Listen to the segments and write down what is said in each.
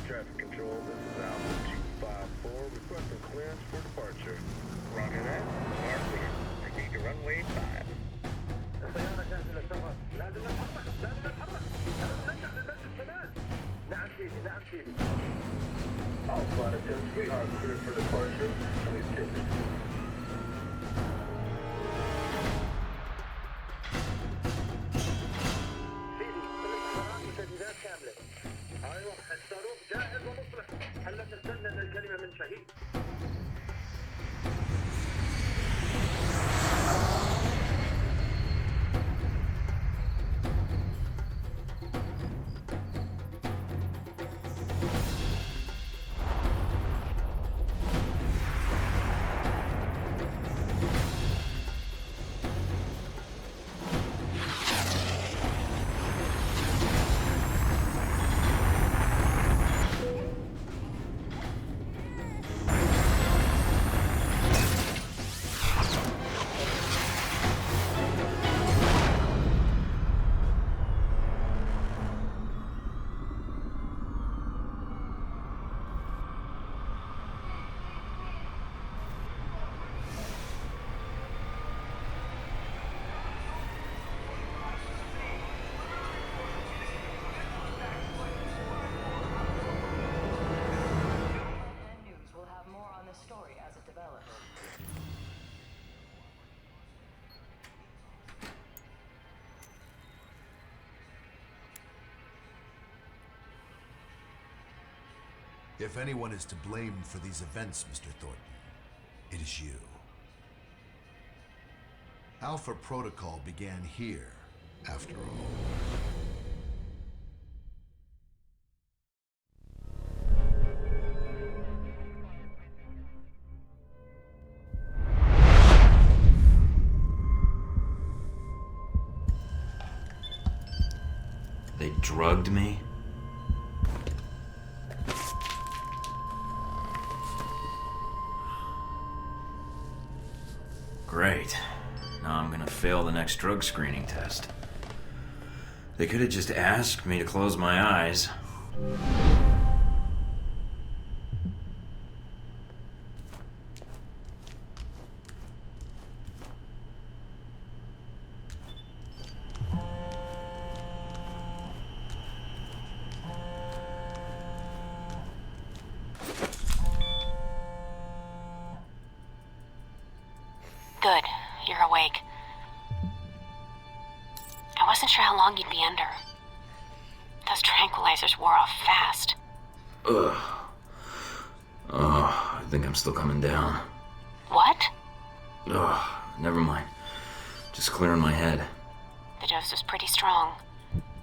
traffic control. This is Alpha 254 requesting clearance for departure. Roger that. Mark clear. Proceed to runway 5. السيارة جاهزة للسفر. لازم نتحرك. لازم نتحرك. لازم نرجع للمسجد كمان. نعم سيدي. نعم سيدي. Alpha 10, we are cleared for departure. Please take it. سيدي، الاستخبارات وتجهيزات كاملة. ايوه، الصاروخ جاهز ومصلح. هلا نستنى الكلمة من شهيد. If anyone is to blame for these events, Mr. Thornton, it is you. Alpha Protocol began here, after all. They drugged me? Great. Now I'm gonna fail the next drug screening test. They could have just asked me to close my eyes. Good. You're awake. I wasn't sure how long you'd be under. Those tranquilizers wore off fast. Ugh. Oh, I think I'm still coming down. What? Ugh, never mind. Just clearing my head. The dose is pretty strong.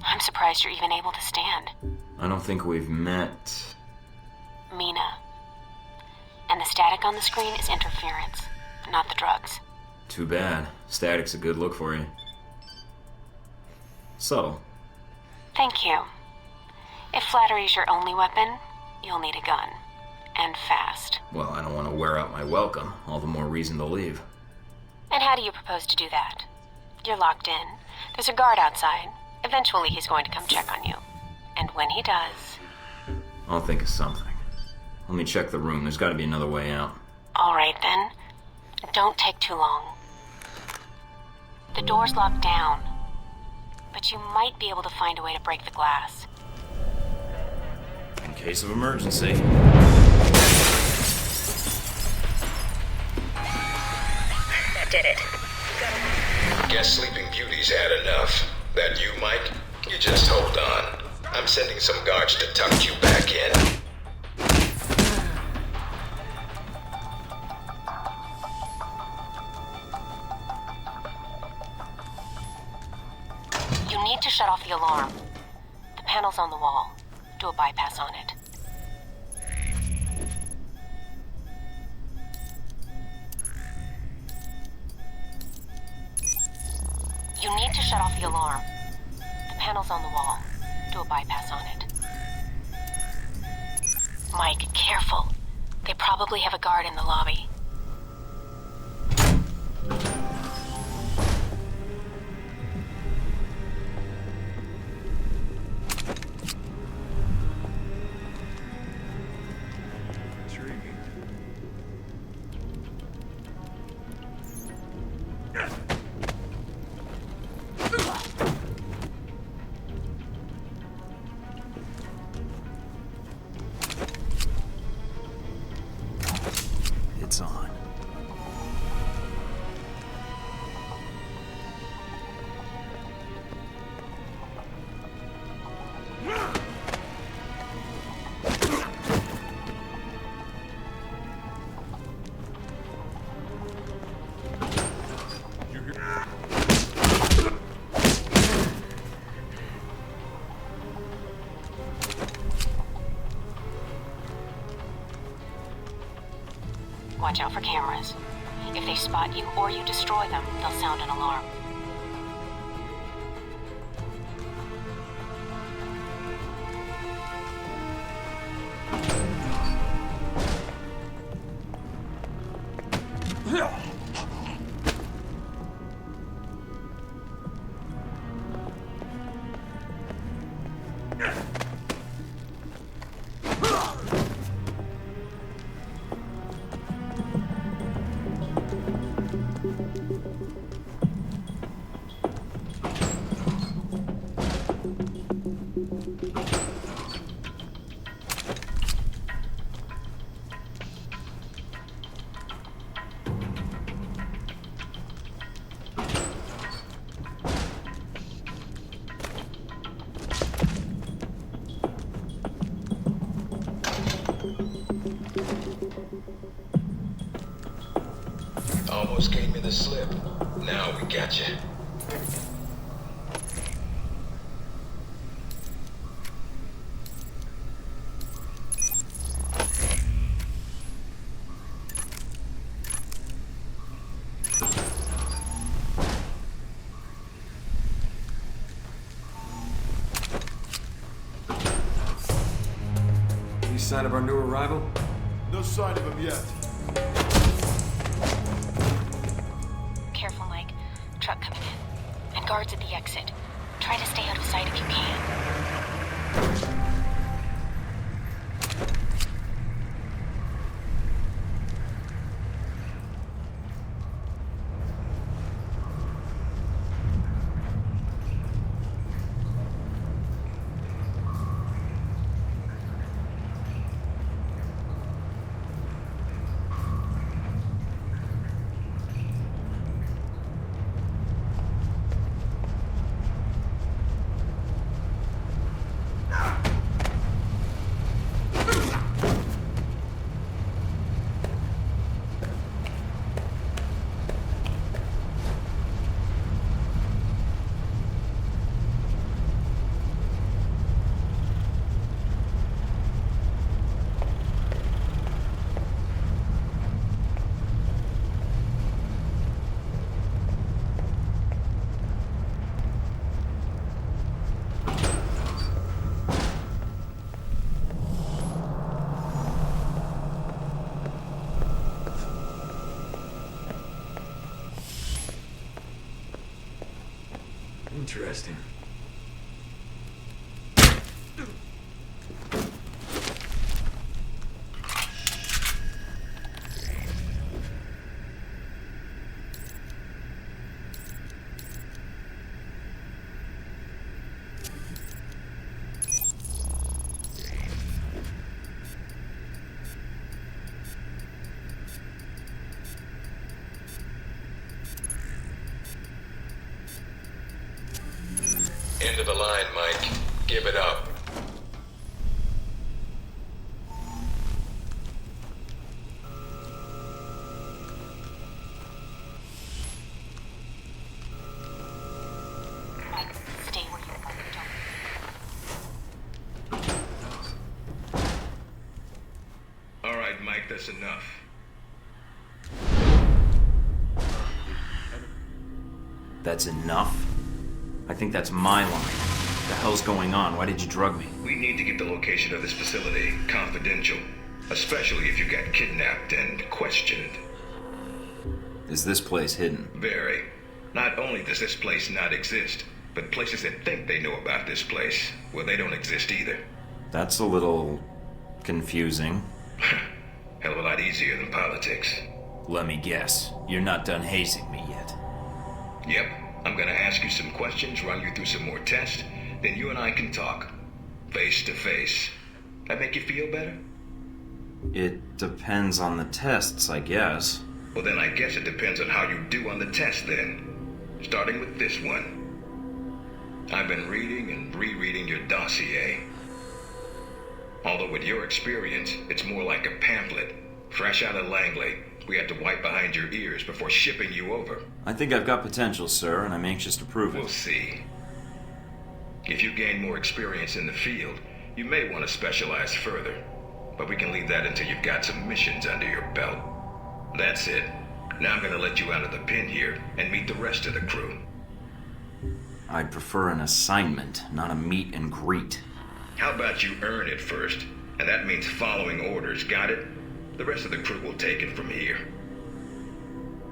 I'm surprised you're even able to stand. I don't think we've met. Mina. And the static on the screen is interference, not the drugs. Too bad. Static's a good look for you. Subtle. Thank you. If flattery's your only weapon, you'll need a gun. And fast. Well, I don't want to wear out my welcome. All the more reason to leave. And how do you propose to do that? You're locked in. There's a guard outside. Eventually he's going to come check on you. And when he does... I'll think of something. Let me check the room. There's got to be another way out. All right, then. Don't take too long. The door's locked down, but you might be able to find a way to break the glass. In case of emergency. That did it. Guess Sleeping Beauty's had enough. That you, Mike? You just hold on. I'm sending some guards to tuck you back in. You need to shut off the alarm. The panel's on the wall. Do a bypass on it. You need to shut off the alarm. The panel's on the wall. Do a bypass on it. Mike, careful. They probably have a guard in the lobby. Watch out for cameras. If they spot you or you destroy them, they'll sound an alarm. Almost gave me the slip. Now we got you. Any sign of our new arrival? No sign of him yet. Careful, Mike. Truck coming in. And guards at the exit. Try to stay out of sight if you can. Interesting. End of the line, Mike. Give it up. Mike, stay where you are. Don't. All right, Mike, that's enough. That's enough? I think that's my line. What the hell's going on? Why did you drug me? We need to get the location of this facility confidential, especially if you got kidnapped and questioned. Is this place hidden? Very. Not only does this place not exist, but places that think they know about this place, well, they don't exist either. That's a little confusing. Hell of a lot easier than politics. Let me guess. You're not done hazing me yet. Yep. I'm gonna ask you some questions, run you through some more tests, then you and I can talk. Face to face. That make you feel better? It depends on the tests, I guess. Well, then I guess it depends on how you do on the test, then. Starting with this one. I've been reading and rereading your dossier. Although with your experience, it's more like a pamphlet, fresh out of Langley, We had to wipe behind your ears before shipping you over. I think I've got potential, sir, and I'm anxious to prove We'll it. see. If you gain more experience in the field, you may want to specialize further. But we can leave that until you've got some missions under your belt. That's it. Now I'm gonna let you out of the pen here and meet the rest of the crew. I'd prefer an assignment, not a meet and greet. How about you earn it first? And that means following orders, got it? The rest of the crew will take it from here.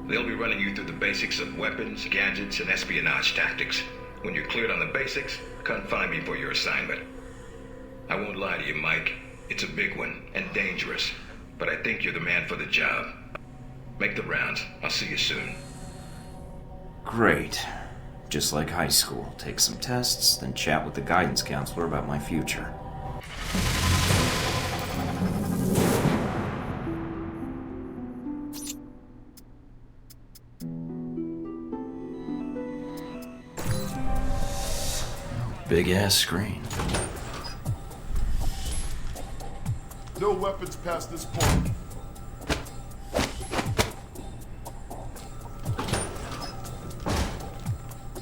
They'll be running you through the basics of weapons, gadgets, and espionage tactics. When you're cleared on the basics, come find me for your assignment. I won't lie to you, Mike. It's a big one, and dangerous. But I think you're the man for the job. Make the rounds. I'll see you soon. Great. Just like high school. Take some tests, then chat with the guidance counselor about my future. Big ass screen. No weapons past this point.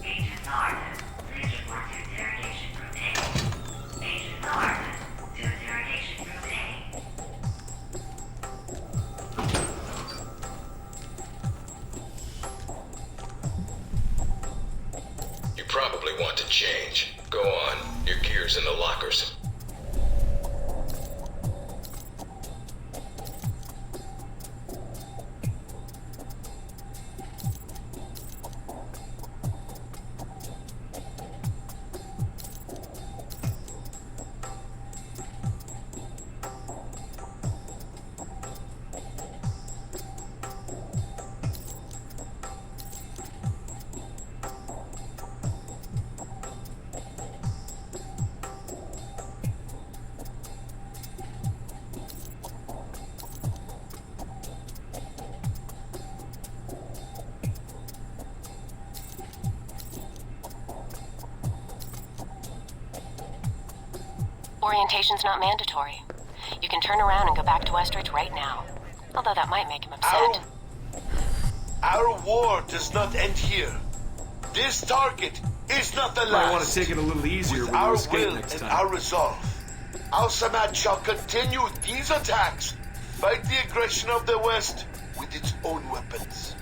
Agent North, please report to interrogation group A. Agent North, to interrogation group A. You probably want to change. Go on. Your gear's in the lockers. Orientation's not mandatory. You can turn around and go back to Westridge right now. Although that might make him upset. Our war does not end here. This target is not the last. Might want to take it a little easier With when you our escape will next and time. our resolve, Al Samad shall continue these attacks, fight the aggression of the West with its own weapons.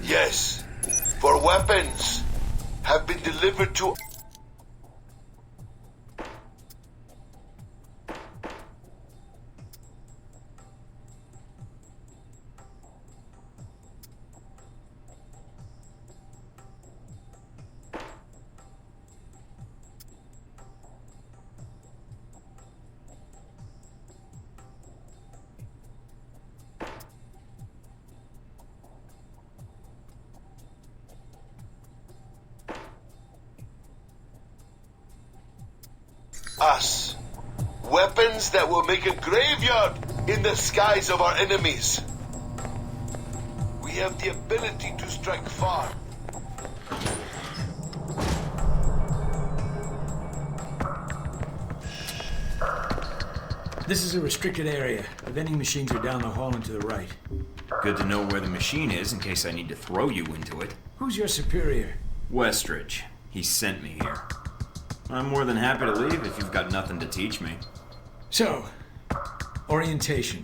Yes, for weapons have been delivered to us. Weapons that will make a graveyard in the skies of our enemies. We have the ability to strike far. This is a restricted area. The vending machines are down the hall and to the right. Good to know where the machine is in case I need to throw you into it. Who's your superior? Westridge. He sent me here. I'm more than happy to leave if you've got nothing to teach me. So, orientation.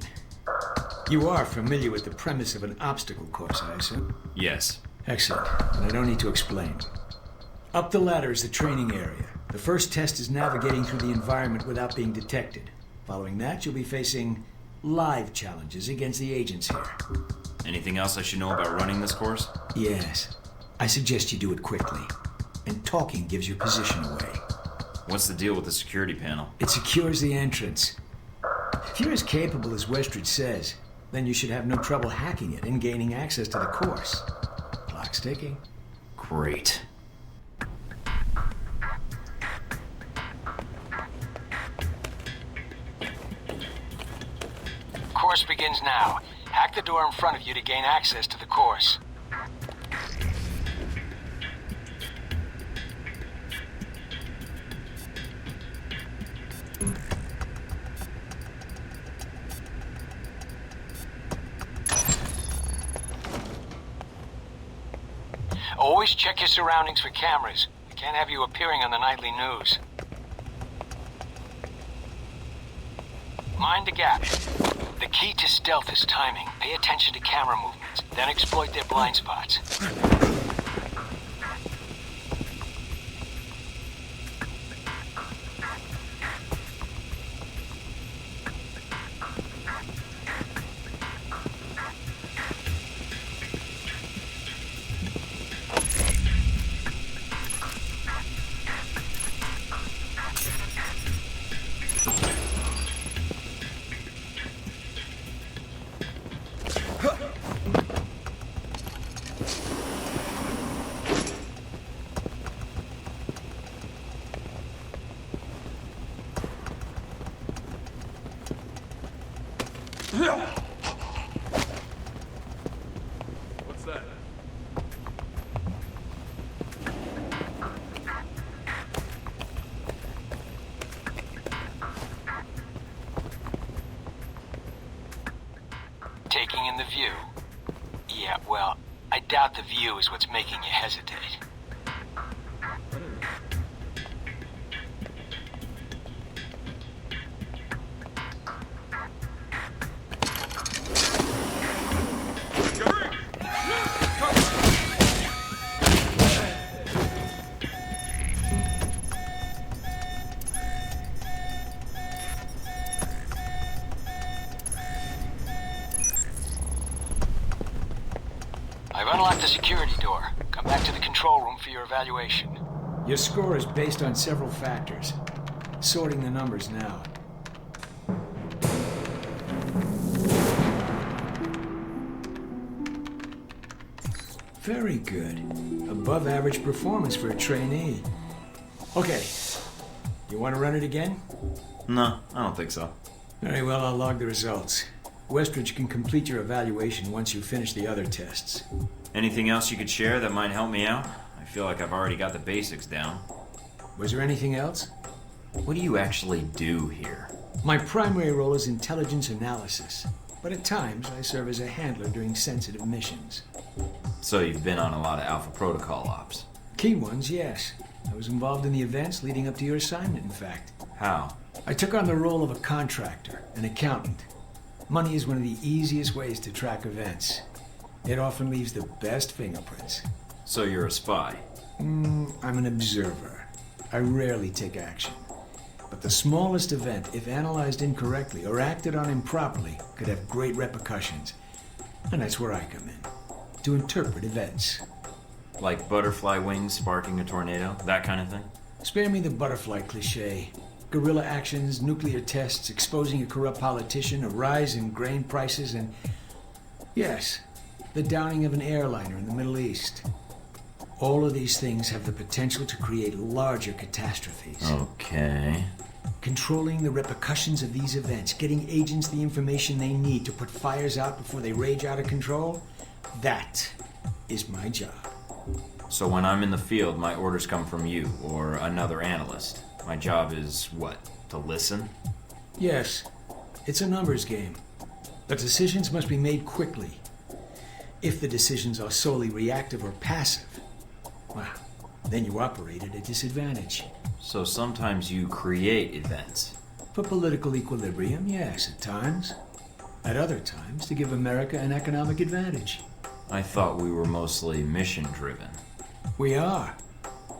You are familiar with the premise of an obstacle course, I assume? Yes. Excellent. And I don't need to explain. Up the ladder is the training area. The first test is navigating through the environment without being detected. Following that, you'll be facing live challenges against the agents here. Anything else I should know about running this course? Yes. I suggest you do it quickly. And talking gives your position away. What's the deal with the security panel? It secures the entrance. If you're as capable as Westridge says, then you should have no trouble hacking it and gaining access to the course. Clock's ticking. Great. Course begins now. Hack the door in front of you to gain access to the course. Always check your surroundings for cameras. We can't have you appearing on the nightly news. Mind the gap. The key to stealth is timing. Pay attention to camera movements, then exploit their blind spots. What's that? Taking in the view. Yeah, well, I doubt the view is what's making you hesitate. I've unlocked the security door. Come back to the control room for your evaluation. Your score is based on several factors. Sorting the numbers now. Very good. Above average performance for a trainee. Okay. You want to run it again? No, I don't think so. Very well, I'll log the results. Westridge can complete your evaluation once you finish the other tests. Anything else you could share that might help me out? I feel like I've already got the basics down. Was there anything else? What do you actually do here? My primary role is intelligence analysis, but at times I serve as a handler during sensitive missions. So you've been on a lot of Alpha Protocol ops? Key ones, yes. I was involved in the events leading up to your assignment, in fact. How? I took on the role of a contractor, an accountant. Money is one of the easiest ways to track events. It often leaves the best fingerprints. So you're a spy? I'm an observer. I rarely take action. But the smallest event, if analyzed incorrectly or acted on improperly, could have great repercussions. And that's where I come in, to interpret events. Like butterfly wings sparking a tornado? That kind of thing? Spare me the butterfly cliché. Guerrilla actions, nuclear tests, exposing a corrupt politician, a rise in grain prices, and... yes, the downing of an airliner in the Middle East. All of these things have the potential to create larger catastrophes. Okay. Controlling the repercussions of these events, getting agents the information they need to put fires out before they rage out of control, that is my job. So when I'm in the field, my orders come from you, or another analyst. My job is, what, to listen? Yes, it's a numbers game. But decisions must be made quickly. If the decisions are solely reactive or passive, well, then you operate at a disadvantage. So sometimes you create events. For political equilibrium, yes, at times. At other times, to give America an economic advantage. I thought we were mostly mission-driven. We are.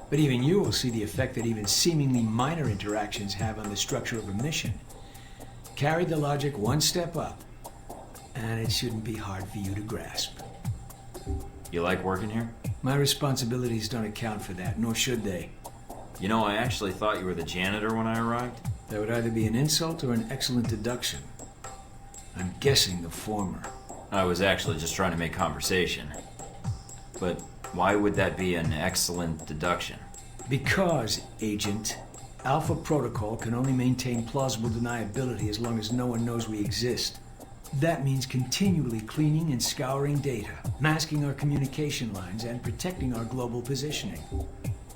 But even you will see the effect that even seemingly minor interactions have on the structure of a mission. Carry the logic one step up, and it shouldn't be hard for you to grasp. You like working here? My responsibilities don't account for that, nor should they. You know, I actually thought you were the janitor when I arrived. That would either be an insult or an excellent deduction. I'm guessing the former. I was actually just trying to make conversation. But why would that be an excellent deduction? Because, Agent, Alpha Protocol can only maintain plausible deniability as long as no one knows we exist. That means continually cleaning and scouring data, masking our communication lines, and protecting our global positioning.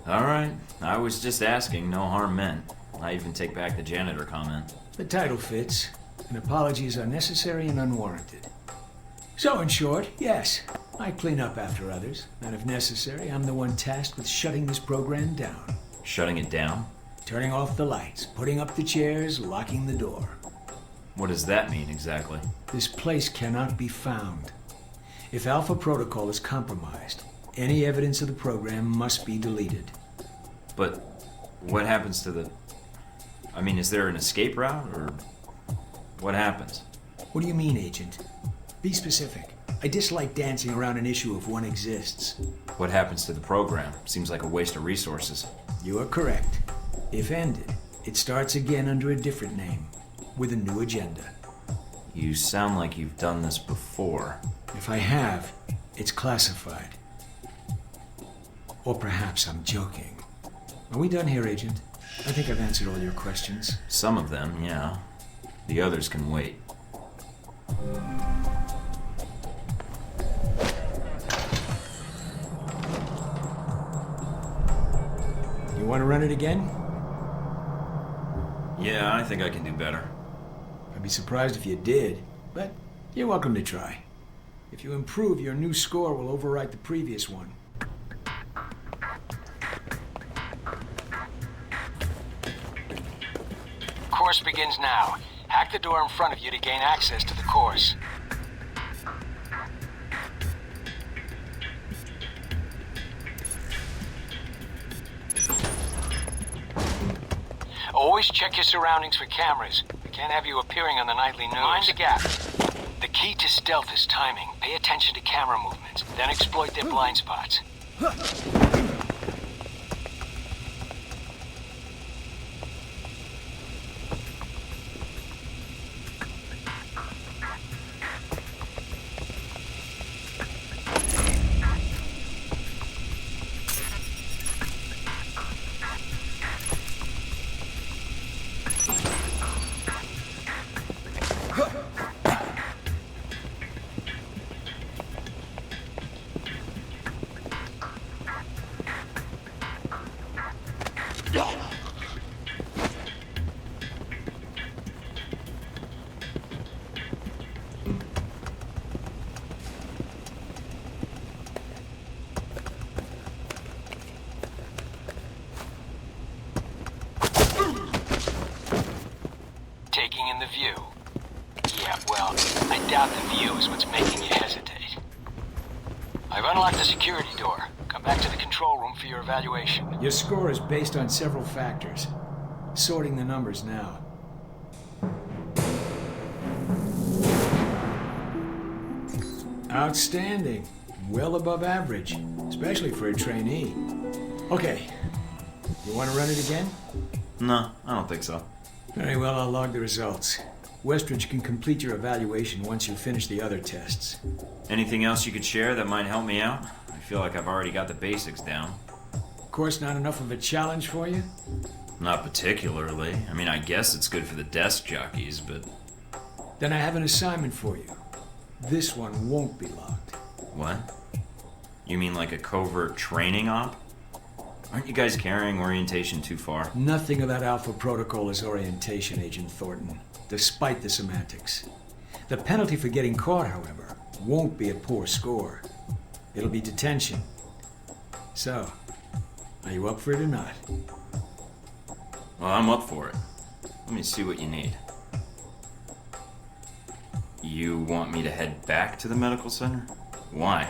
All right. I was just asking. No harm meant. I even take back the janitor comment. The title fits, and apologies are necessary and unwarranted. So, in short, yes, I clean up after others, and if necessary, I'm the one tasked with shutting this program down. Shutting it down? Turning off the lights, putting up the chairs, locking the door. What does that mean exactly? This place cannot be found. If Alpha Protocol is compromised, any evidence of the program must be deleted. But what happens to the... I mean, is there an escape route, or what happens? What do you mean, Agent? Be specific. I dislike dancing around an issue if one exists. What happens to the program? Seems like a waste of resources. You are correct. If ended, it starts again under a different name, with a new agenda. You sound like you've done this before. If I have, it's classified. Or perhaps I'm joking. Are we done here, Agent? I think I've answered all your questions. Some of them, yeah. The others can wait. You want to run it again? Yeah, I think I can do better. I'd be surprised if you did, but you're welcome to try. If you improve, your new score will overwrite the previous one. Course begins now. Hack the door in front of you to gain access to the course. Always check your surroundings for cameras. We can't have you appearing on the nightly news. Mind the gap. The key to stealth is timing. Pay attention to camera movements, then exploit their blind spots. Taking in the view. Yeah, well, I doubt the view is what's making you hesitate. I've unlocked the security door. Come back to the control room for your evaluation. Your score is based on several factors. Sorting the numbers now. Outstanding. Well above average, especially for a trainee. Okay. You want to run it again? No, I don't think so. Very well, I'll log the results. Westridge can complete your evaluation once you finish the other tests. Anything else you could share that might help me out? I feel like I've already got the basics down. Of course, not enough of a challenge for you? Not particularly. I mean, I guess it's good for the desk jockeys, but... Then I have an assignment for you. This one won't be logged. What? You mean like a covert training op? Aren't you guys carrying orientation too far? Nothing about Alpha Protocol is orientation, Agent Thornton, despite the semantics. The penalty for getting caught, however, won't be a poor score. It'll be detention. So, are you up for it or not? Well, I'm up for it. Let me see what you need. You want me to head back to the medical center? Why?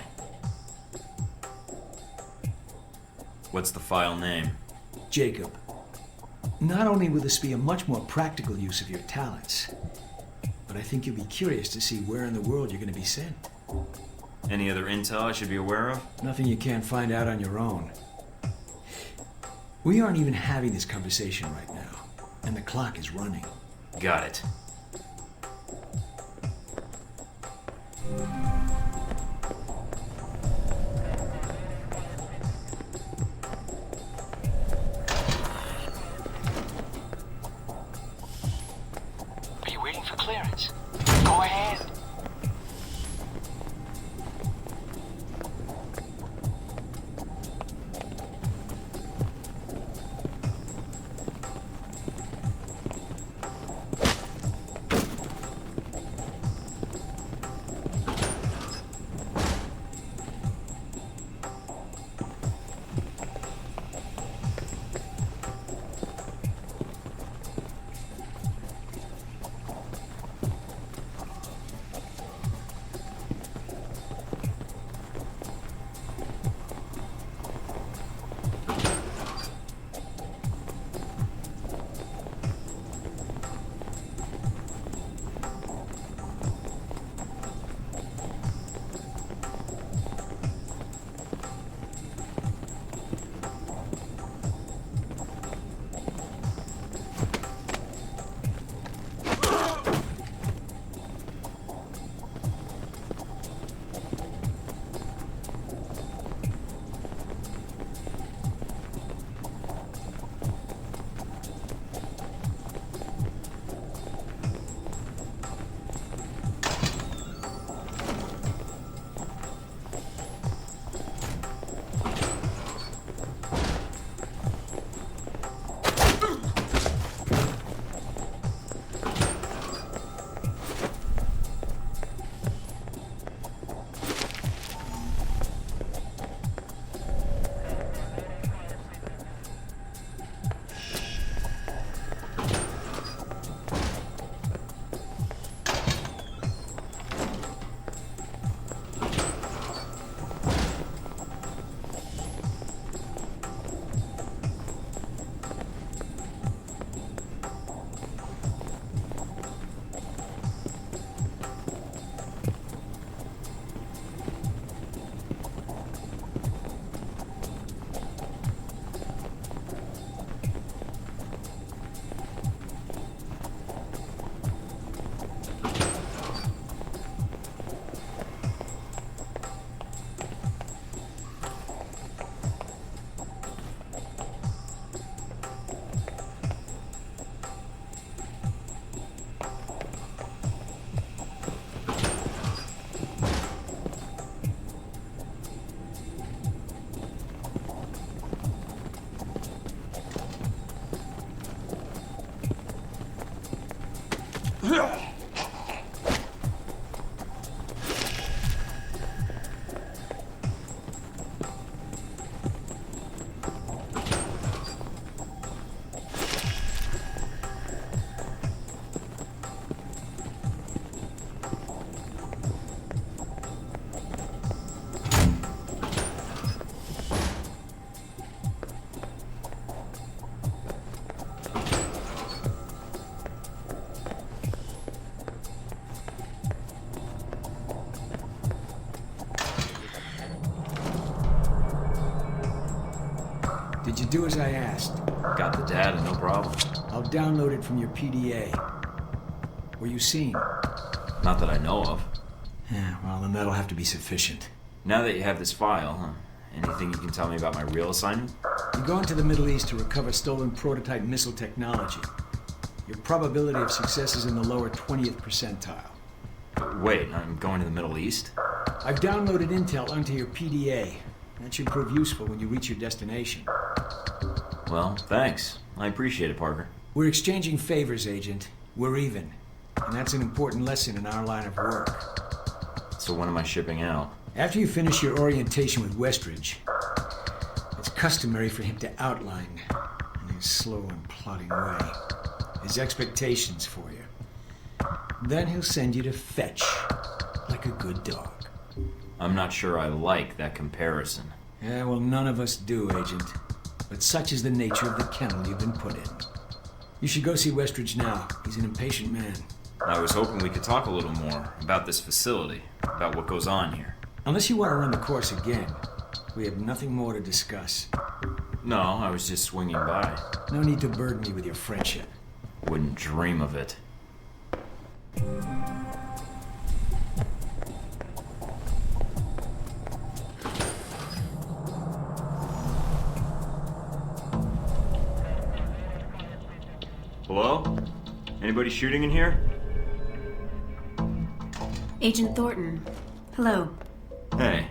What's the file name? Jacob. Not only will this be a much more practical use of your talents, but I think you'll be curious to see where in the world you're going to be sent. Any other intel I should be aware of? Nothing you can't find out on your own. We aren't even having this conversation right now, and the clock is running. Got it. Are you waiting for clearance? Go ahead. Did you do as I asked? Got the data, no problem. I'll download it from your PDA. Were you seen? Not that I know of. Yeah, well, then that'll have to be sufficient. Now that you have this file, anything you can tell me about my real assignment? You're going to the Middle East to recover stolen prototype missile technology. Your probability of success is in the lower 20th percentile. Wait, I'm going to the Middle East? I've downloaded intel onto your PDA. That should prove useful when you reach your destination. Well, thanks. I appreciate it, Parker. We're exchanging favors, Agent. We're even. And that's an important lesson in our line of work. So when am I shipping out? After you finish your orientation with Westridge, it's customary for him to outline, in his slow and plodding way, his expectations for you. Then he'll send you to fetch, like a good dog. I'm not sure I like that comparison. Yeah, well, none of us do, Agent. But such is the nature of the kennel you've been put in. You should go see Westridge now. He's an impatient man. I was hoping we could talk a little more about this facility, about what goes on here. Unless you want to run the course again, we have nothing more to discuss. No, I was just swinging by. No need to burden me with your friendship. Wouldn't dream of it. Hello? Anybody shooting in here? Agent Thornton. Hello. Hey.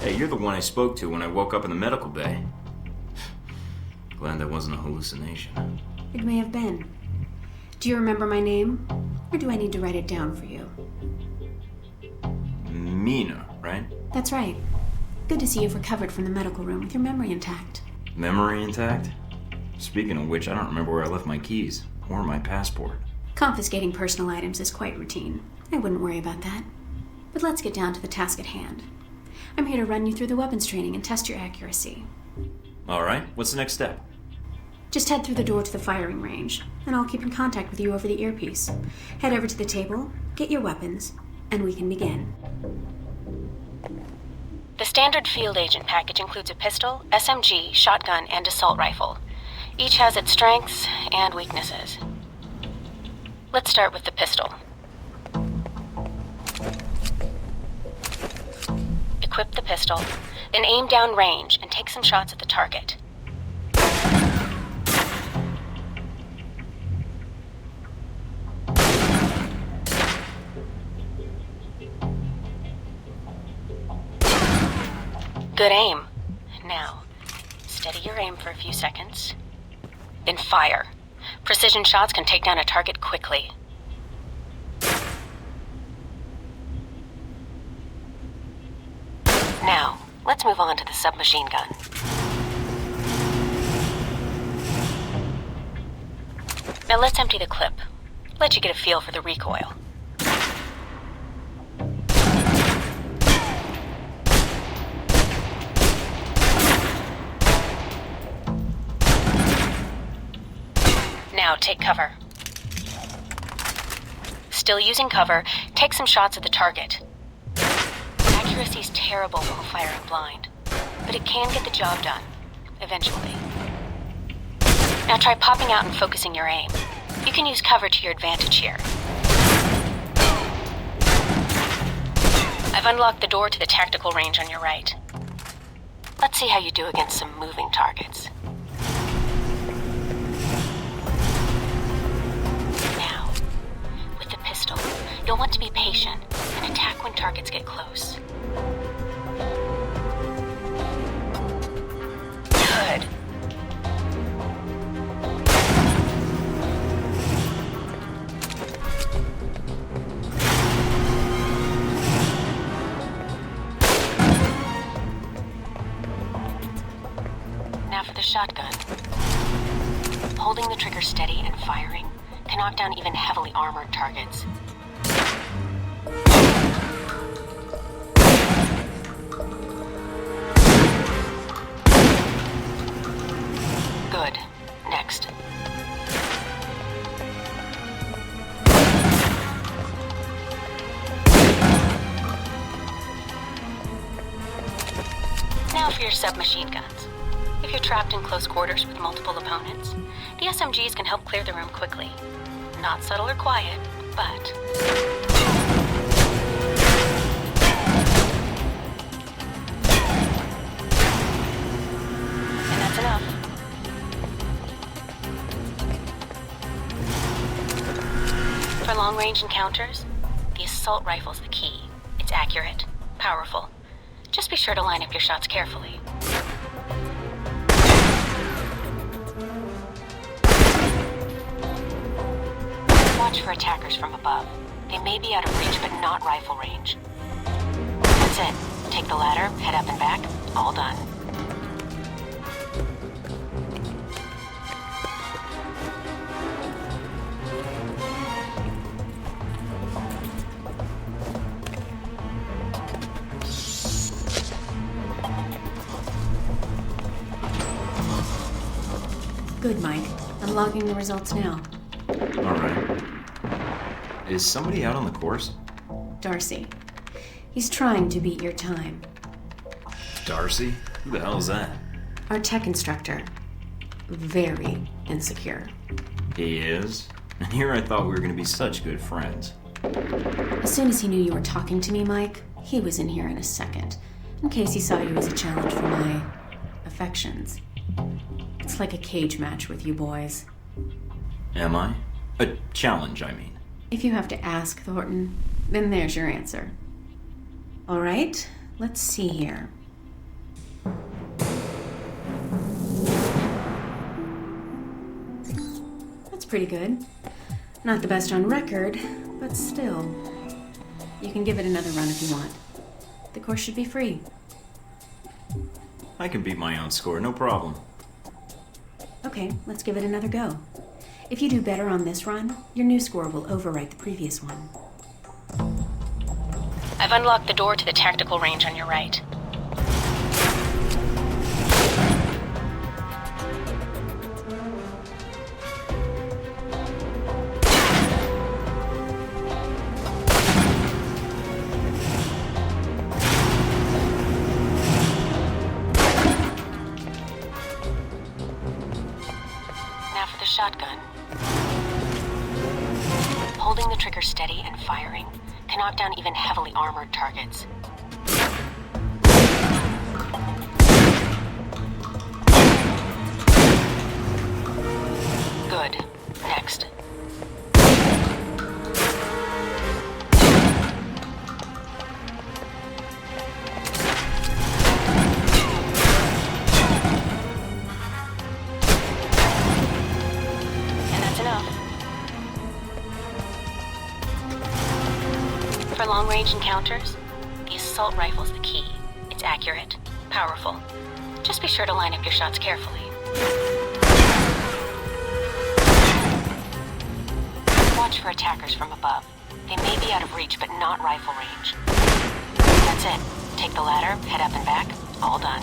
Hey, you're the one I spoke to when I woke up in the medical bay. Glad that wasn't a hallucination. It may have been. Do you remember my name? Or do I need to write it down for you? Mina, right? That's right. Good to see you've recovered from the medical room with your memory intact. Memory intact? Speaking of which, I don't remember where I left my keys, or my passport. Confiscating personal items is quite routine. I wouldn't worry about that. But let's get down to the task at hand. I'm here to run you through the weapons training and test your accuracy. Alright, what's the next step? Just head through the door to the firing range, and I'll keep in contact with you over the earpiece. Head over to the table, get your weapons, and we can begin. The standard field agent package includes a pistol, SMG, shotgun, and assault rifle. Each has its strengths and weaknesses. Let's start with the pistol. Equip the pistol, then aim down range and take some shots at the target. Good aim. Now, steady your aim for a few seconds. Then fire. Precision shots can take down a target quickly. Now, let's move on to the submachine gun. Now let's empty the clip. Let you get a feel for the recoil. Now take cover. Still using cover, take some shots at the target. Accuracy's terrible while firing blind, but it can get the job done, eventually. Now try popping out and focusing your aim. You can use cover to your advantage here. I've unlocked the door to the tactical range on your right. Let's see how you do against some moving targets. Now, with the pistol, you'll want to be patient and attack when targets get close. Good. Now for the shotgun. Holding the trigger steady and firing can knock down even heavily armored targets. Good. Next. Now for your submachine guns. If you're trapped in close quarters with multiple opponents, the SMGs can help clear the room quickly. Not subtle or quiet, but... And that's enough. For long-range encounters, the assault rifle's the key. It's accurate, powerful. Just be sure to line up your shots carefully. Watch for attackers from above. They may be out of reach, but not rifle range. That's it. Take the ladder, head up and back. All done. Good, Mike. I'm logging the results now. All right. Is somebody out on the course? Darcy. He's trying to beat your time. Darcy? Who the hell is that? Our tech instructor. Very insecure. He is? And here I thought we were going to be such good friends. As soon as he knew you were talking to me, Mike, he was in here in a second. In case he saw you as a challenge for my affections. It's like a cage match with you boys. Am I? A challenge, I mean. If you have to ask, Thornton, then there's your answer. All right, let's see here. That's pretty good. Not the best on record, but still. You can give it another run if you want. The course should be free. I can beat my own score, no problem. Okay, let's give it another go. If you do better on this run, your new score will overwrite the previous one. I've unlocked the door to the tactical range on your right. Now for the shotgun. Holding the trigger steady and firing can knock down even heavily armored targets. Good. Next. And that's enough. For long-range encounters, the assault rifle's the key. It's accurate, powerful. Just be sure to line up your shots carefully. Watch for attackers from above. They may be out of reach, but not rifle range. That's it. Take the ladder, head up and back. All done.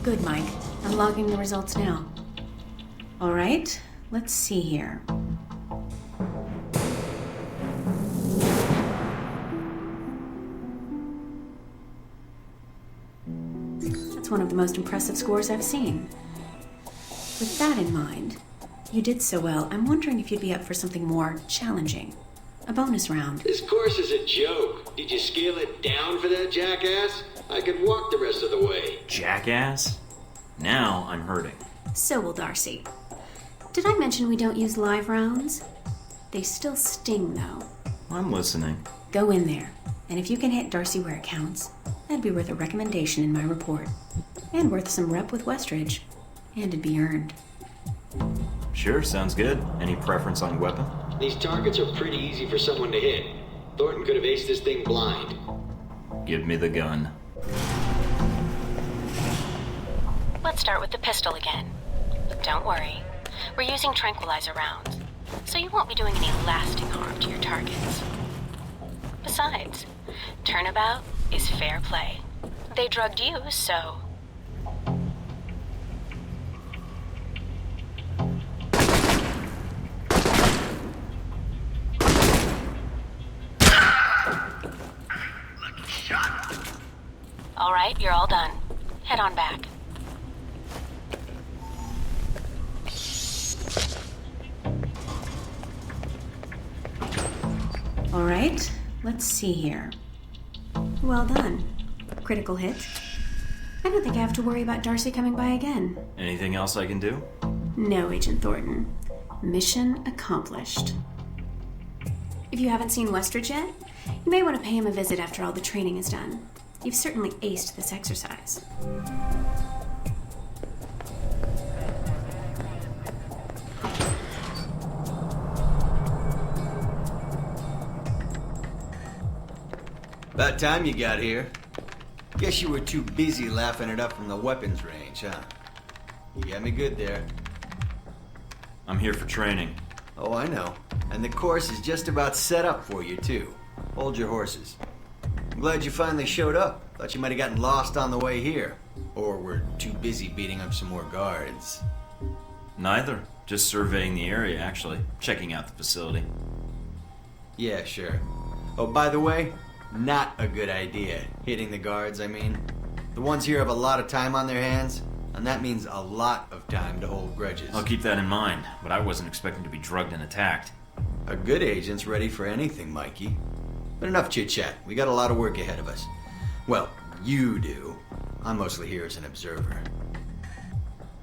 Good, Mike. I'm logging the results now. All right, let's see here. That's one of the most impressive scores I've seen. With that in mind, you did so well, I'm wondering if you'd be up for something more challenging. A bonus round. This course is a joke. Did you scale it down for that jackass? I could walk the rest of the way. Jackass? Now I'm hurting. So will Darcy. Did I mention we don't use live rounds? They still sting, though. I'm listening. Go in there, and if you can hit Darcy where it counts, that'd be worth a recommendation in my report. And worth some rep with Westridge. And it'd be earned. Sure, sounds good. Any preference on weapon? These targets are pretty easy for someone to hit. Thornton could have aced this thing blind. Give me the gun. Let's start with the pistol again. But don't worry, we're using tranquilizer rounds, so you won't be doing any lasting harm to your targets. Besides, turnabout is fair play. They drugged you, so... All right, you're all done. Head on back. All right, let's see here. Well done. Critical hit. I don't think I have to worry about Darcy coming by again. Anything else I can do? No, Agent Thornton. Mission accomplished. If you haven't seen Westridge yet, you may want to pay him a visit after all the training is done. You've certainly aced this exercise. About time you got here. Guess you were too busy laughing it up from the weapons range, huh? You got me good there. I'm here for training. Oh, I know. And the course is just about set up for you, too. Hold your horses. I'm glad you finally showed up. Thought you might have gotten lost on the way here. Or were too busy beating up some more guards. Neither. Just surveying the area, actually. Checking out the facility. Yeah, sure. Oh, by the way, not a good idea. Hitting the guards, I mean. The ones here have a lot of time on their hands, and that means a lot of time to hold grudges. I'll keep that in mind, but I wasn't expecting to be drugged and attacked. A good agent's ready for anything, Mikey. But enough chit-chat. We got a lot of work ahead of us. Well, you do. I'm mostly here as an observer.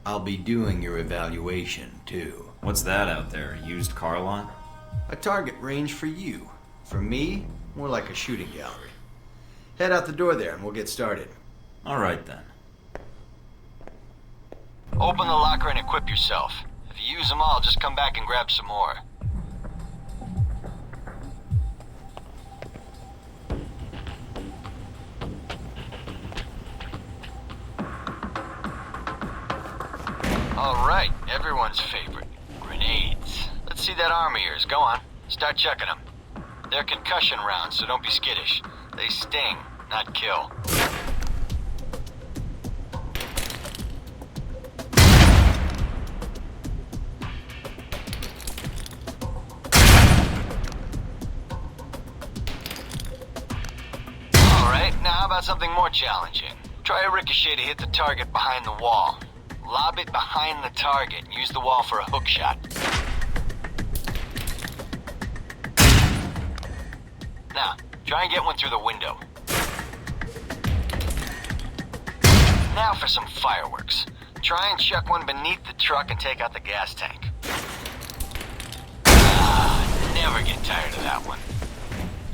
I'll be doing your evaluation, too. What's that out there? A used car lot? A target range for you. For me, more like a shooting gallery. Head out the door there and we'll get started. All right, then. Open the locker and equip yourself. If you use them all, just come back and grab some more. All right, everyone's favorite. Grenades. Let's see that arm of yours. Go on. Start chucking them. They're concussion rounds, so don't be skittish. They sting, not kill. Alright, now how about something more challenging? Try a ricochet to hit the target behind the wall. Lob it behind the target and use the wall for a hook shot. Now, try and get one through the window. Now for some fireworks. Try and chuck one beneath the truck and take out the gas tank. Never get tired of that one.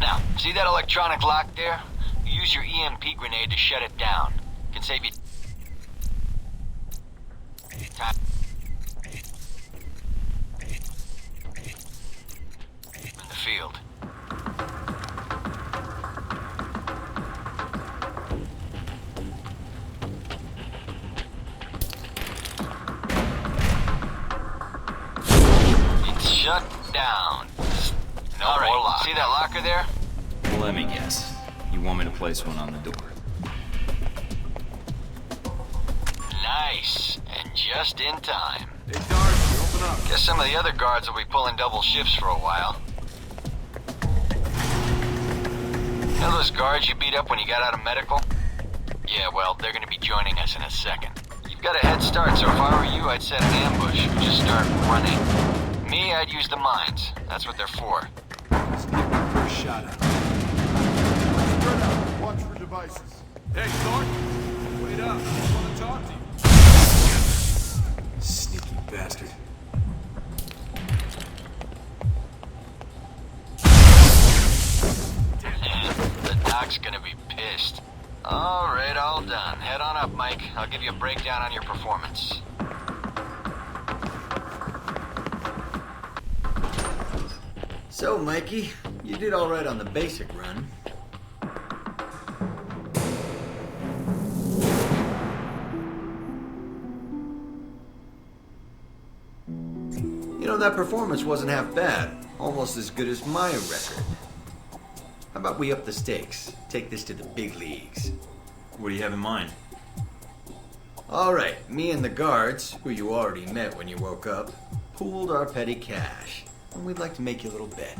Now, see that electronic lock there? Use your EMP grenade to shut it down. It can save you time. In the field. It's shut down. No more lock. See that locker there? Let me guess. You want me to place one on the door? Nice. And just in time. Hey, Darcy, open up. Guess some of the other guards will be pulling double shifts for a while. You know those guards you beat up when you got out of medical? Yeah, well, they're gonna be joining us in a second. You've got a head start, so if I were you, I'd set an ambush. Just start running. Me, I'd use the mines. That's what they're for. Let's give it the first shot at it. Spread out. Watch for devices. Hey, Thornton. Wait up. I want to talk to you. Sneaky bastard. The doc's gonna be pissed. All right, all done. Head on up, Mike. I'll give you a breakdown on your performance. So, Mikey, you did all right on the basic run. You know, that performance wasn't half bad. Almost as good as my record. How about we up the stakes? Take this to the big leagues. What do you have in mind? All right, me and the guards, who you already met when you woke up, pooled our petty cash. And we'd like to make you a little bet.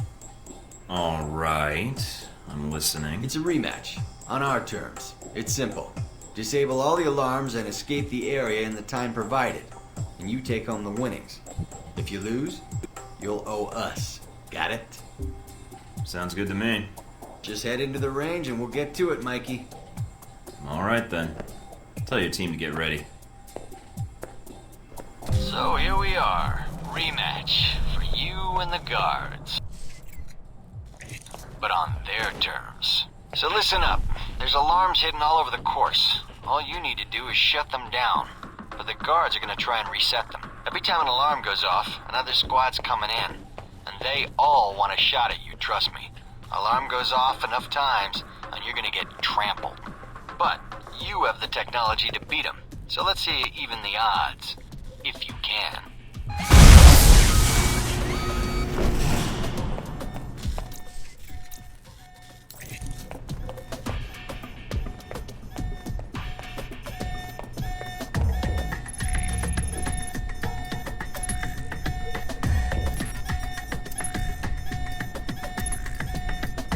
All right. I'm listening. It's a rematch. On our terms. It's simple. Disable all the alarms and escape the area in the time provided. And you take home the winnings. If you lose, you'll owe us. Got it? Sounds good to me. Just head into the range and we'll get to it, Mikey. All right, then. Tell your team to get ready. So here we are. Rematch for you and the guards. But on their terms. So listen up. There's alarms hidden all over the course. All you need to do is shut them down. But the guards are going to try and reset them. Every time an alarm goes off, another squad's coming in. And they all want a shot at you, trust me. Alarm goes off enough times, and you're going to get trampled. But you have the technology to beat them. So let's see you even the odds. If you can.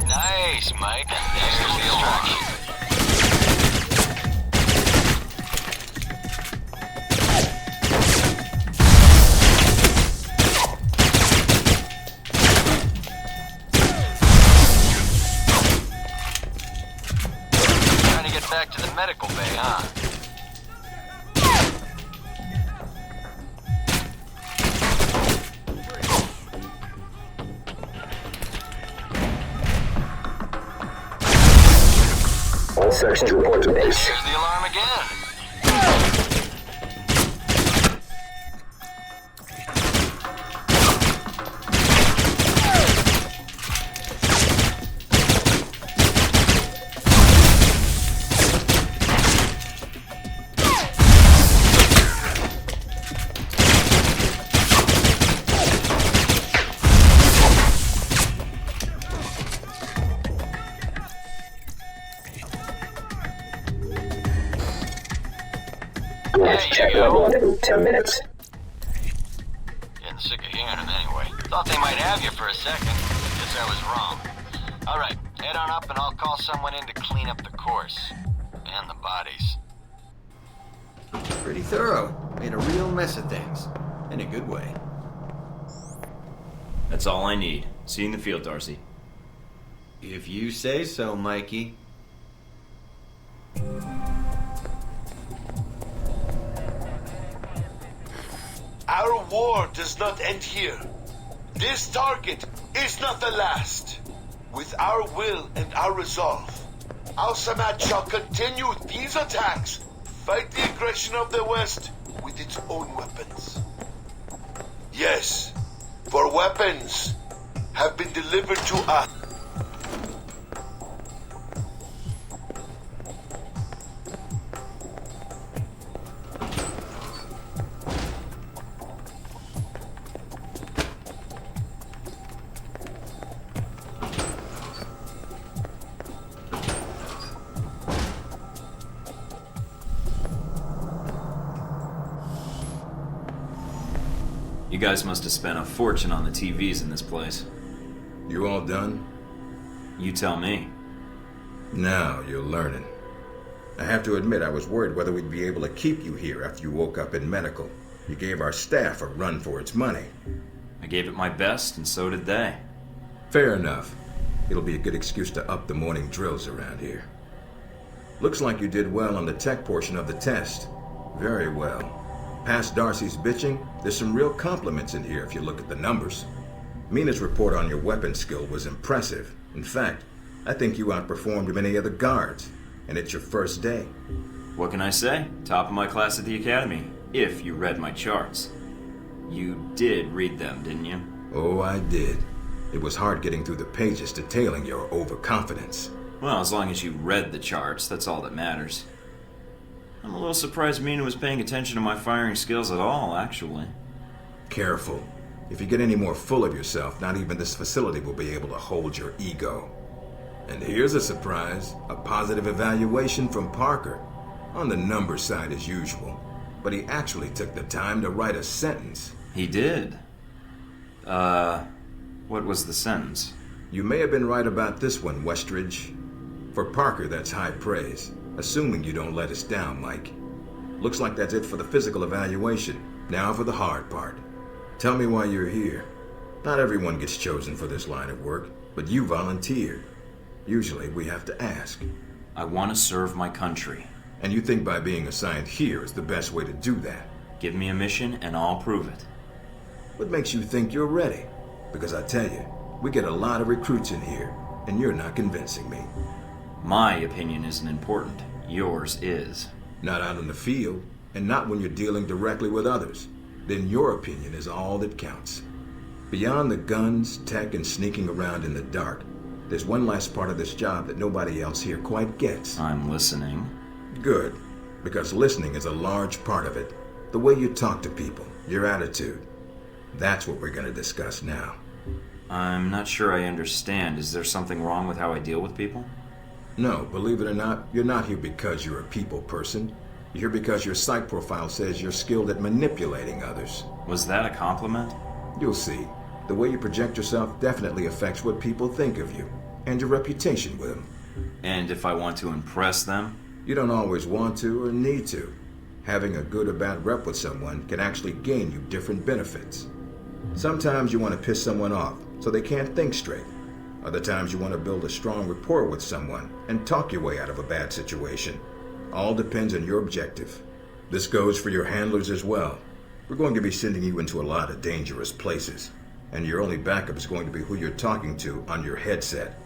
Nice, Mike. There's the distraction. Trying to get back to the medical bay, huh? All sections report to base. There's the alarm again. Check level in 10 minutes. Getting sick of hearing them anyway. Thought they might have you for a second. Guess I was wrong. Alright, head on up and I'll call someone in to clean up the course. And the bodies. Pretty thorough. Made a real mess of things. In a good way. That's all I need. See you in the field, Darcy. If you say so, Mikey. Our war does not end here. This target is not the last. With our will and our resolve, Al Samad shall continue these attacks, fight the aggression of the West with its own weapons. Yes, for weapons have been delivered to us. You guys must have spent a fortune on the TVs in this place. You all done? You tell me. Now you're learning. I have to admit I was worried whether we'd be able to keep you here after you woke up in medical. You gave our staff a run for its money. I gave it my best, and so did they. Fair enough. It'll be a good excuse to up the morning drills around here. Looks like you did well on the tech portion of the test. Very well. Past Darcy's bitching, there's some real compliments in here if you look at the numbers. Mina's report on your weapon skill was impressive. In fact, I think you outperformed many of the guards. and it's your first day. What can I say? Top of my class at the academy, if you read my charts. You did read them, didn't you? Oh, I did. It was hard getting through the pages detailing your overconfidence. Well, as long as you read the charts, that's all that matters. I'm a little surprised Mina was paying attention to my firing skills at all, actually. Careful. If you get any more full of yourself, not even this facility will be able to hold your ego. And here's a surprise, a positive evaluation from Parker. On the number side as usual, but he actually took the time to write a sentence. He did? What was the sentence? You may have been right about this one, Westridge. For Parker, that's high praise, assuming you don't let us down, Mike. Looks like that's it for the physical evaluation. Now for the hard part. Tell me why you're here. Not everyone gets chosen for this line of work, but you volunteered. Usually we have to ask. I want to serve my country. And you think by being assigned here is the best way to do that? Give me a mission and I'll prove it. What makes you think you're ready? Because I tell you, we get a lot of recruits in here, and you're not convincing me. My opinion isn't important. Yours is. Not out in the field, and not when you're dealing directly with others. Then your opinion is all that counts. Beyond the guns, tech, and sneaking around in the dark, there's one last part of this job that nobody else here quite gets. I'm listening. Good, because listening is a large part of it. The way you talk to people, your attitude. That's what we're going to discuss now. I'm not sure I understand. Is there something wrong with how I deal with people? No, believe it or not, you're not here because you're a people person. You're here because your psych profile says you're skilled at manipulating others. Was that a compliment? You'll see. The way you project yourself definitely affects what people think of you, and your reputation with them. And if I want to impress them? You don't always want to or need to. Having a good or bad rep with someone can actually gain you different benefits. Sometimes you want to piss someone off so they can't think straight. Other times you want to build a strong rapport with someone and talk your way out of a bad situation. All depends on your objective. This goes for your handlers as well. We're going to be sending you into a lot of dangerous places, and your only backup is going to be who you're talking to on your headset.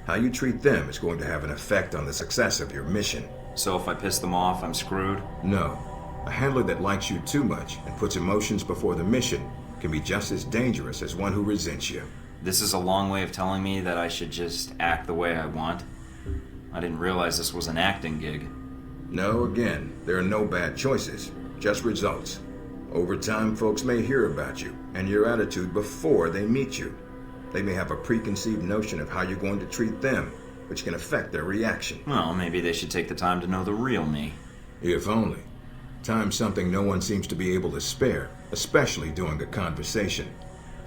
How you treat them is going to have an effect on the success of your mission. So if I piss them off, I'm screwed? No. A handler that likes you too much and puts emotions before the mission can be just as dangerous as one who resents you. This is a long way of telling me that I should just act the way I want. I didn't realize this was an acting gig. No, again, there are no bad choices, just results. Over time, folks may hear about you and your attitude before they meet you. They may have a preconceived notion of how you're going to treat them, which can affect their reaction. Well, maybe they should take the time to know the real me. If only. Time's something no one seems to be able to spare, especially during a conversation.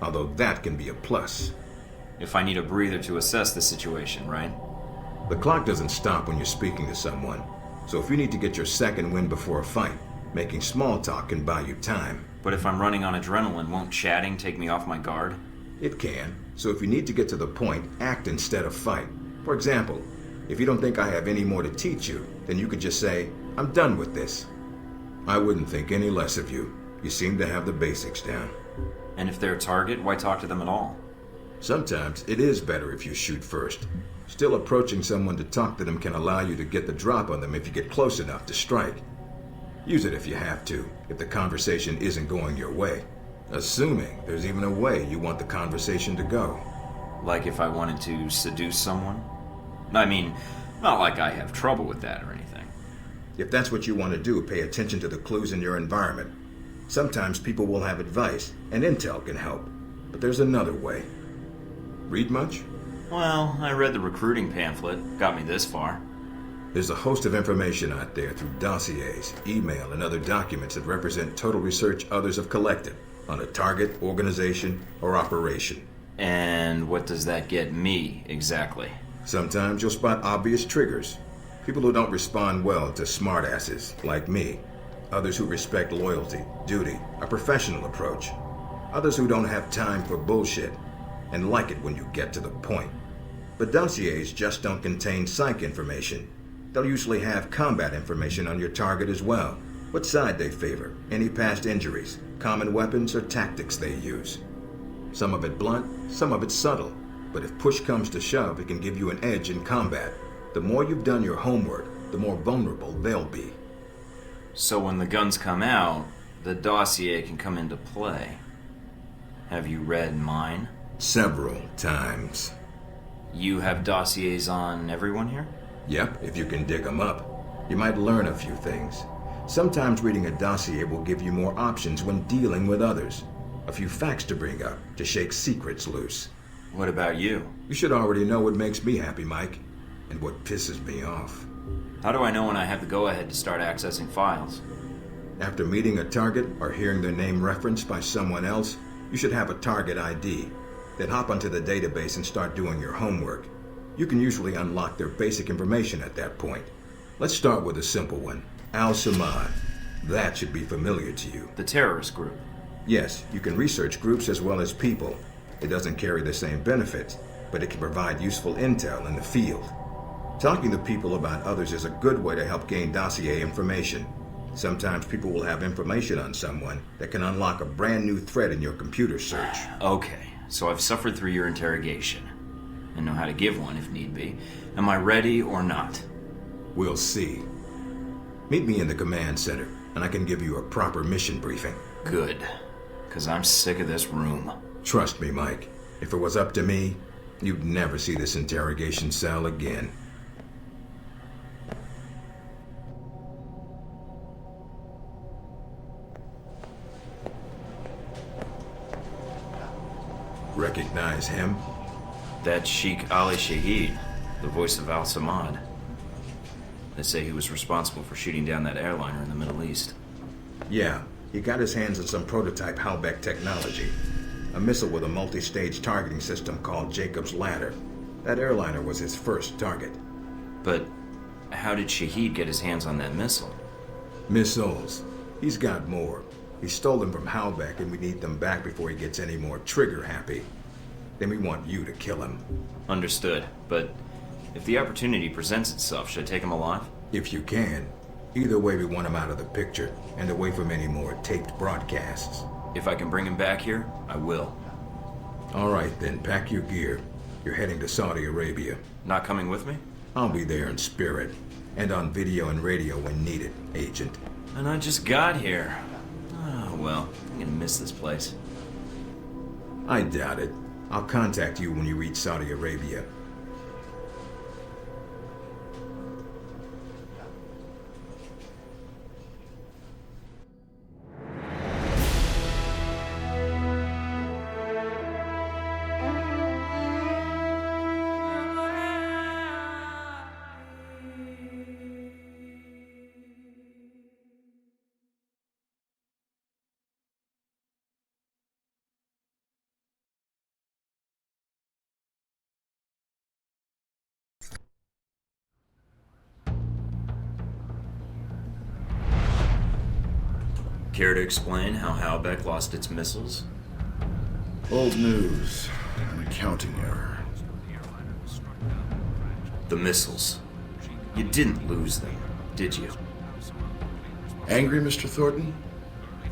Although that can be a plus. If I need a breather to assess the situation, right? The clock doesn't stop when you're speaking to someone. So if you need to get your second win before a fight, making small talk can buy you time. But if I'm running on adrenaline, won't chatting take me off my guard? It can. So if you need to get to the point, act instead of fight. For example, if you don't think I have any more to teach you, then you could just say, I'm done with this. I wouldn't think any less of you. You seem to have the basics down. And if they're a target, why talk to them at all? Sometimes it is better if you shoot first. Still, approaching someone to talk to them can allow you to get the drop on them if you get close enough to strike. Use it if you have to, if the conversation isn't going your way. Assuming there's even a way you want the conversation to go. Like if I wanted to seduce someone? I mean, not like I have trouble with that or anything. If that's what you want to do, pay attention to the clues in your environment. Sometimes people will have advice, and intel can help. But there's another way. Read much? Well, I read the recruiting pamphlet. Got me this far. There's a host of information out there through dossiers, email, and other documents that represent total research others have collected on a target, organization, or operation. And what does that get me, exactly? Sometimes you'll spot obvious triggers. People who don't respond well to smartasses, like me. Others who respect loyalty, duty, a professional approach. Others who don't have time for bullshit, and like it when you get to the point. But dossiers just don't contain psych information. They'll usually have combat information on your target as well. What side they favor, any past injuries, common weapons or tactics they use. Some of it blunt, some of it subtle. But if push comes to shove, it can give you an edge in combat. The more you've done your homework, the more vulnerable they'll be. So when the guns come out, the dossier can come into play. Have you read mine? Several times. You have dossiers on everyone here? Yep, if you can dig them up. You might learn a few things. Sometimes reading a dossier will give you more options when dealing with others. A few facts to bring up, to shake secrets loose. What about you? You should already know what makes me happy, Mike, and what pisses me off. How do I know when I have the go-ahead to start accessing files? After meeting a target or hearing their name referenced by someone else, you should have a target ID. Then hop onto the database and start doing your homework. You can usually unlock their basic information at that point. Let's start with a simple one. Al-Samad. That should be familiar to you. The terrorist group? Yes, you can research groups as well as people. It doesn't carry the same benefits, but it can provide useful intel in the field. Talking to people about others is a good way to help gain dossier information. Sometimes people will have information on someone that can unlock a brand new thread in your computer search. Okay, so I've suffered through your interrogation and know how to give one if need be. Am I ready or not? We'll see. Meet me in the command center, and I can give you a proper mission briefing. Good, because I'm sick of this room. Trust me, Mike. If it was up to me, you'd never see this interrogation cell again. Recognize him? That's Sheikh Ali Shahid, the voice of Al-Samad. They say he was responsible for shooting down that airliner in the Middle East. Yeah, he got his hands on some prototype Halbeck technology. A missile with a multi-stage targeting system called Jacob's Ladder. That airliner was his first target. But how did Shahid get his hands on that missile? Missiles. He's got more. He stole them from Halbeck, and we need them back before he gets any more trigger-happy. Then we want you to kill him. Understood, but if the opportunity presents itself, should I take him alive? If you can. Either way, we want him out of the picture, and away from any more taped broadcasts. If I can bring him back here, I will. All right, then, pack your gear. You're heading to Saudi Arabia. Not coming with me? I'll be there in spirit, and on video and radio when needed, Agent. And I just got here. Oh, well, I'm gonna miss this place. I doubt it. I'll contact you when you reach Saudi Arabia. Care to explain how Halbeck lost its missiles? Old news. An accounting error. The missiles. You didn't lose them, did you? Angry, Mr. Thornton?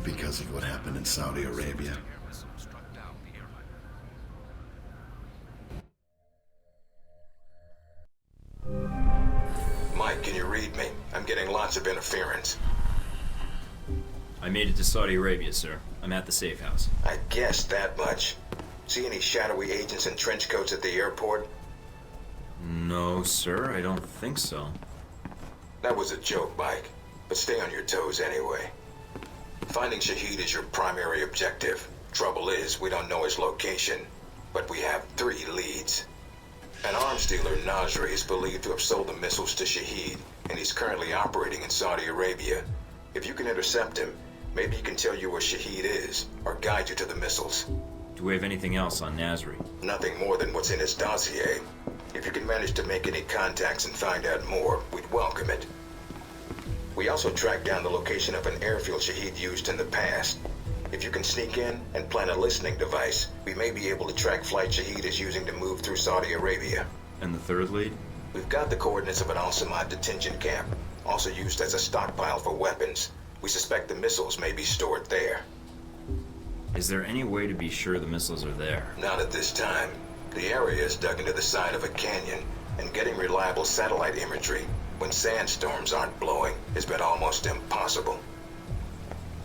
Because of what happened in Saudi Arabia. Mike, can you read me? I'm getting lots of interference. I made it to Saudi Arabia, sir. I'm at the safe house. I guessed that much. See any shadowy agents in trench coats at the airport? No, sir, I don't think so. That was a joke, Mike. But stay on your toes anyway. Finding Shahid is your primary objective. Trouble is, we don't know his location. But we have 3 leads. An arms dealer, Nasri, is believed to have sold the missiles to Shahid, and he's currently operating in Saudi Arabia. If you can intercept him, maybe he can tell you where Shahid is, or guide you to the missiles. Do we have anything else on Nasri? Nothing more than what's in his dossier. If you can manage to make any contacts and find out more, we'd welcome it. We also tracked down the location of an airfield Shahid used in the past. If you can sneak in and plant a listening device, we may be able to track flight Shahid is using to move through Saudi Arabia. And the third lead? We've got the coordinates of an Al-Samad detention camp, also used as a stockpile for weapons. We suspect the missiles may be stored there. Is there any way to be sure the missiles are there? Not at this time. The area is dug into the side of a canyon, and getting reliable satellite imagery when sandstorms aren't blowing has been almost impossible.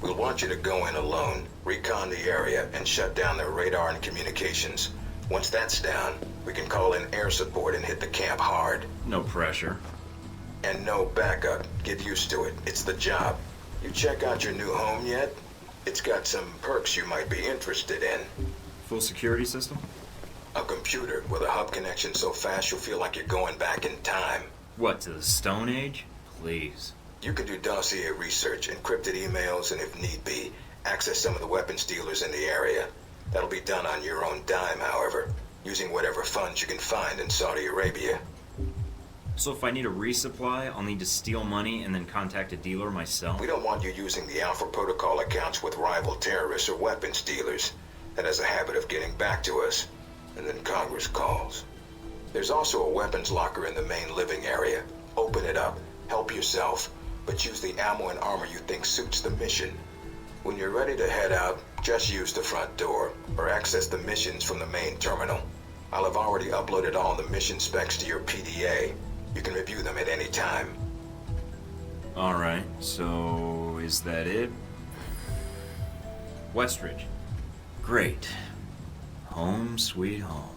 We'll want you to go in alone, recon the area, and shut down their radar and communications. Once that's down, we can call in air support and hit the camp hard. No pressure. And no backup. Get used to it. It's the job. You check out your new home yet? It's got some perks you might be interested in. Full security system? A computer with a hub connection so fast you'll feel like you're going back in time. What, to the Stone Age? Please. You can do dossier research, encrypted emails, and if need be, access some of the weapons dealers in the area. That'll be done on your own dime, however, using whatever funds you can find in Saudi Arabia. So if I need a resupply, I'll need to steal money and then contact a dealer myself? We don't want you using the Alpha Protocol accounts with rival terrorists or weapons dealers. That has a habit of getting back to us, and then Congress calls. There's also a weapons locker in the main living area. Open it up, help yourself, but use the ammo and armor you think suits the mission. When you're ready to head out, just use the front door, or access the missions from the main terminal. I'll have already uploaded all the mission specs to your PDA. You can review them at any time. Alright, so is that it? Westridge. Great. Home sweet home.